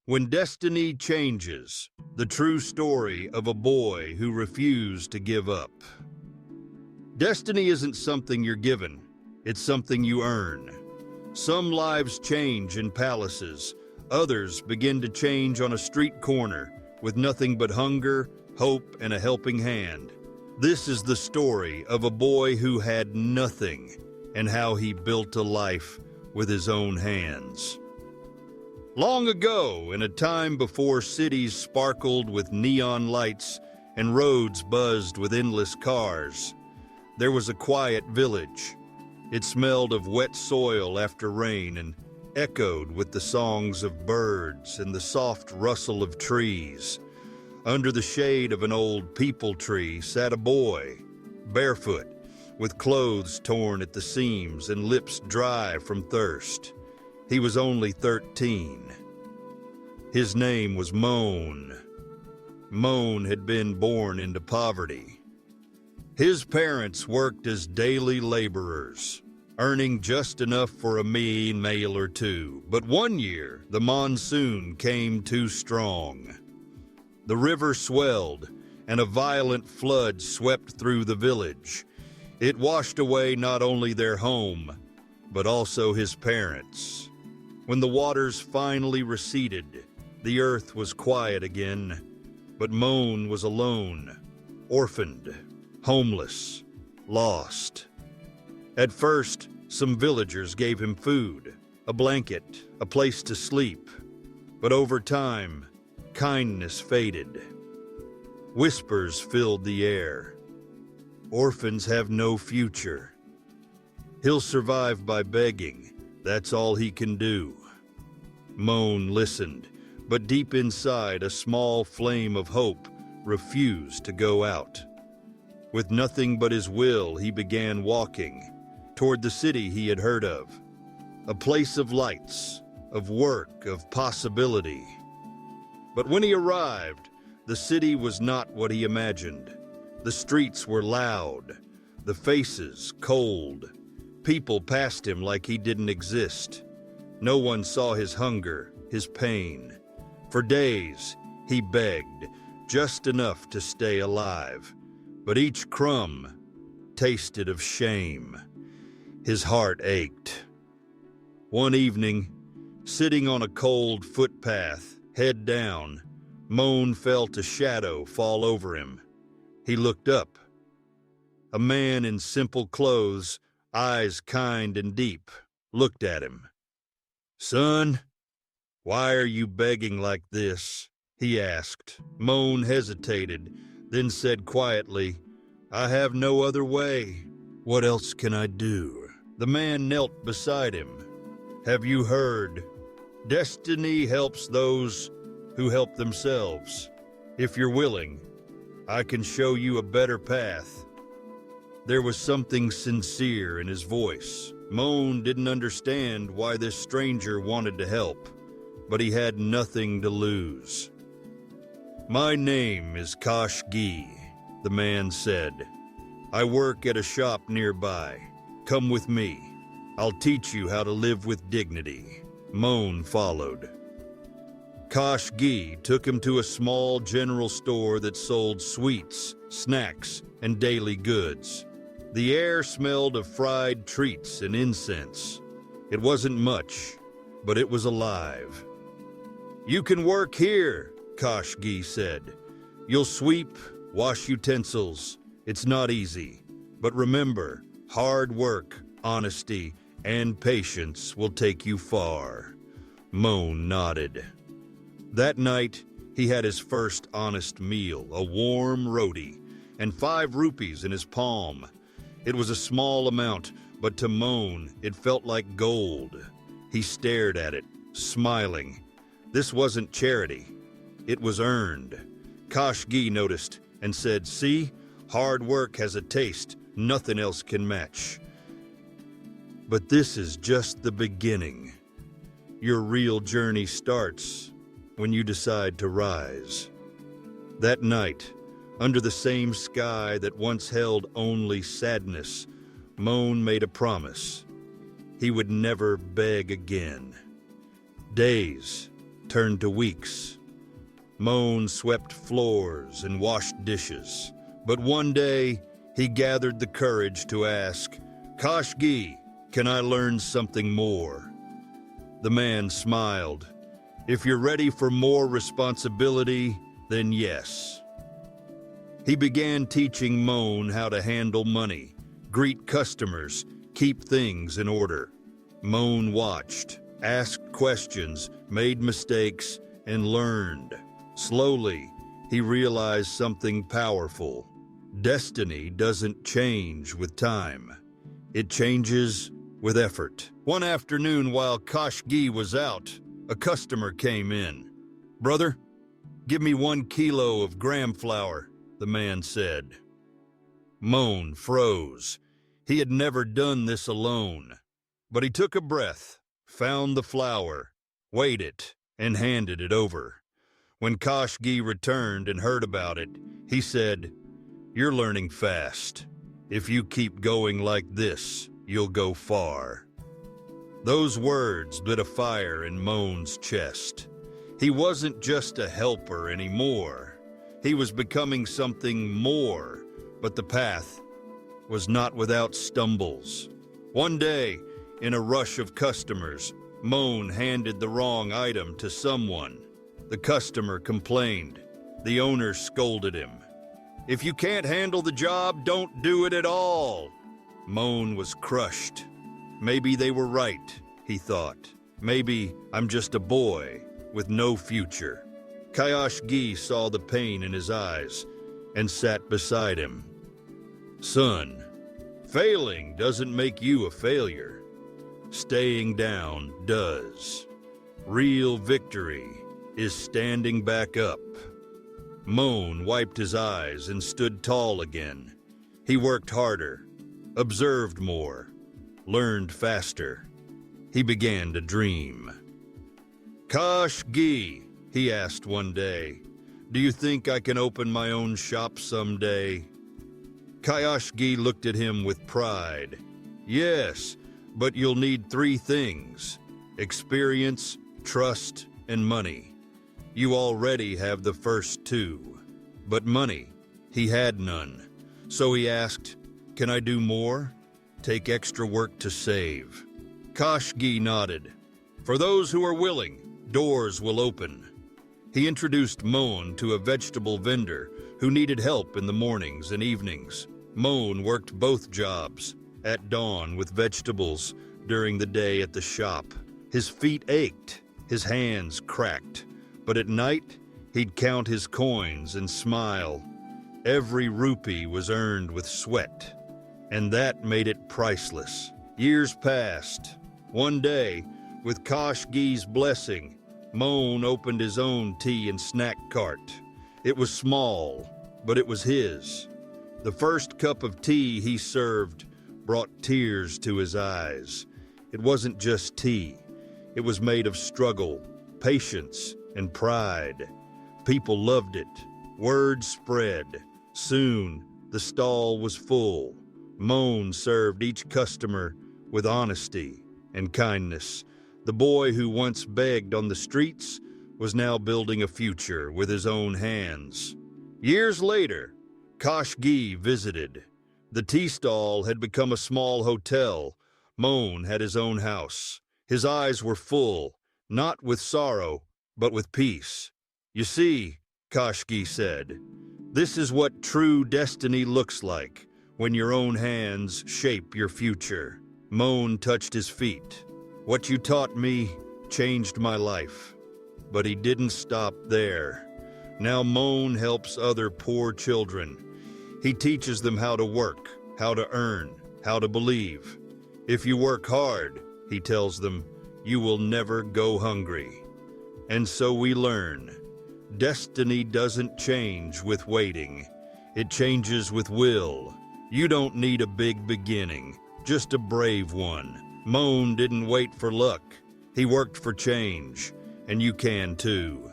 When Destiny Changes, the true story of a boy who refused to give up. Destiny isn't something you're given, it's something you earn. Some lives change in palaces, others begin to change on a street corner with nothing but hunger, hope, and a helping hand. This is the story of a boy who had nothing and how he built a life with his own hands. Long ago, in a time before cities sparkled with neon lights and roads buzzed with endless cars, there was a quiet village. It smelled of wet soil after rain and echoed with the songs of birds and the soft rustle of trees. Under the shade of an old peepal tree sat a boy, barefoot, with clothes torn at the seams and lips dry from thirst. He was only 13. His name was Moan. Moan had been born into poverty. His parents worked as daily laborers, earning just enough for a meal or two. But one year, the monsoon came too strong. The river swelled, and a violent flood swept through the village. It washed away not only their home, but also his parents. When the waters finally receded, the earth was quiet again, but Moan was alone, orphaned, homeless, lost. At first, some villagers gave him food, a blanket, a place to sleep. But over time, kindness faded. Whispers filled the air. Orphans have no future. He'll survive by begging. That's all he can do. Moan listened, but deep inside, a small flame of hope refused to go out. With nothing but his will, he began walking toward the city he had heard of. A place of lights, of work, of possibility. But when he arrived, the city was not what he imagined. The streets were loud, the faces cold. People passed him like he didn't exist. No one saw his hunger, his pain. For days, he begged, just enough to stay alive. But each crumb tasted of shame. His heart ached. One evening, sitting on a cold footpath, head down, Moan felt a shadow fall over him. He looked up. A man in simple clothes, eyes kind and deep, looked at him. "Son, why are you begging like this?" he asked. Moan hesitated, then said quietly, "I have no other way. What else can I do?" The man knelt beside him. "Have you heard? Destiny helps those who help themselves. If you're willing, I can show you a better path." There was something sincere in his voice. Moan didn't understand why this stranger wanted to help, but he had nothing to lose. "My name is Kashgi," the man said. "I work at a shop nearby. Come with me. I'll teach you how to live with dignity." Moan followed. Kashgi took him to a small general store that sold sweets, snacks, and daily goods. The air smelled of fried treats and incense. It wasn't much, but it was alive. "You can work here," Kashgi said. "You'll sweep, wash utensils. It's not easy. But remember, hard work, honesty, and patience will take you far." Moan nodded. That night, he had his first honest meal, a warm roti, and 5 rupees in his palm. It was a small amount, but to Moan, it felt like gold. He stared at it, smiling. This wasn't charity. It was earned. Kashgi noticed and said, "See, hard work has a taste nothing else can match." But this is just the beginning. Your real journey starts when you decide to rise. That night, under the same sky that once held only sadness, Moan made a promise. He would never beg again. Days, turned to weeks. Moan swept floors and washed dishes. But one day, he gathered the courage to ask, "Kashgi, can I learn something more?" The man smiled. "If you're ready for more responsibility, then yes." He began teaching Moan how to handle money, greet customers, keep things in order. Moan watched, asked questions, made mistakes, and learned. Slowly, he realized something powerful. Destiny doesn't change with time. It changes with effort. One afternoon while Kashgi was out, a customer came in. "Brother, give me 1 kilo of gram flour," the man said. Moan froze. He had never done this alone. But he took a breath, found the flour, weighed it, and handed it over. When Kashgi returned and heard about it, he said, "You're learning fast. If you keep going like this, you'll go far." Those words lit a fire in Moan's chest. He wasn't just a helper anymore. He was becoming something more, but the path was not without stumbles. One day, in a rush of customers, Moan handed the wrong item to someone. The customer complained. The owner scolded him. "If you can't handle the job, don't do it at all." Moan was crushed. Maybe they were right, he thought. Maybe I'm just a boy with no future. Kashgi saw the pain in his eyes and sat beside him. "Son, failing doesn't make you a failure. Staying down does. Real victory is standing back up." Moan wiped his eyes and stood tall again. He worked harder, observed more, learned faster. He began to dream. "Kashgi," he asked one day, "do you think I can open my own shop someday?" Kashgi looked at him with pride. "Yes, but you'll need 3 things: experience, trust, and money. You already have the first 2. But money, he had none. So he asked, "Can I do more? Take extra work to save?" Kashgi nodded. "For those who are willing, doors will open." He introduced Moan to a vegetable vendor who needed help in the mornings and evenings. Moan worked both jobs, at dawn with vegetables, during the day at the shop. His feet ached, his hands cracked, but at night, he'd count his coins and smile. Every rupee was earned with sweat, and that made it priceless. Years passed. One day, with Kashgi's blessing, Moan opened his own tea and snack cart. It was small, but it was his. The first cup of tea he served brought tears to his eyes. It wasn't just tea. It was made of struggle, patience, and pride. People loved it. Word spread. Soon, the stall was full. Moan served each customer with honesty and kindness. The boy who once begged on the streets was now building a future with his own hands. Years later, Kashgi visited. The tea stall had become a small hotel. Moan had his own house. His eyes were full, not with sorrow, but with peace. "You see," Kashgi said, "this is what true destiny looks like, when your own hands shape your future." Moan touched his feet. "What you taught me changed my life." But he didn't stop there. Now Moan helps other poor children. He teaches them how to work, how to earn, how to believe. If you work hard, he tells them, you will never go hungry. And so we learn. Destiny doesn't change with waiting. It changes with will. You don't need a big beginning, just a brave one. Moan didn't wait for luck. He worked for change, and you can too.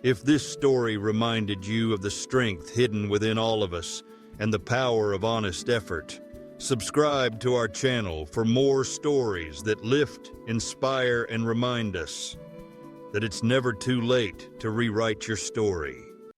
If this story reminded you of the strength hidden within all of us and the power of honest effort, subscribe to our channel for more stories that lift, inspire, and remind us. that it's never too late to rewrite your story.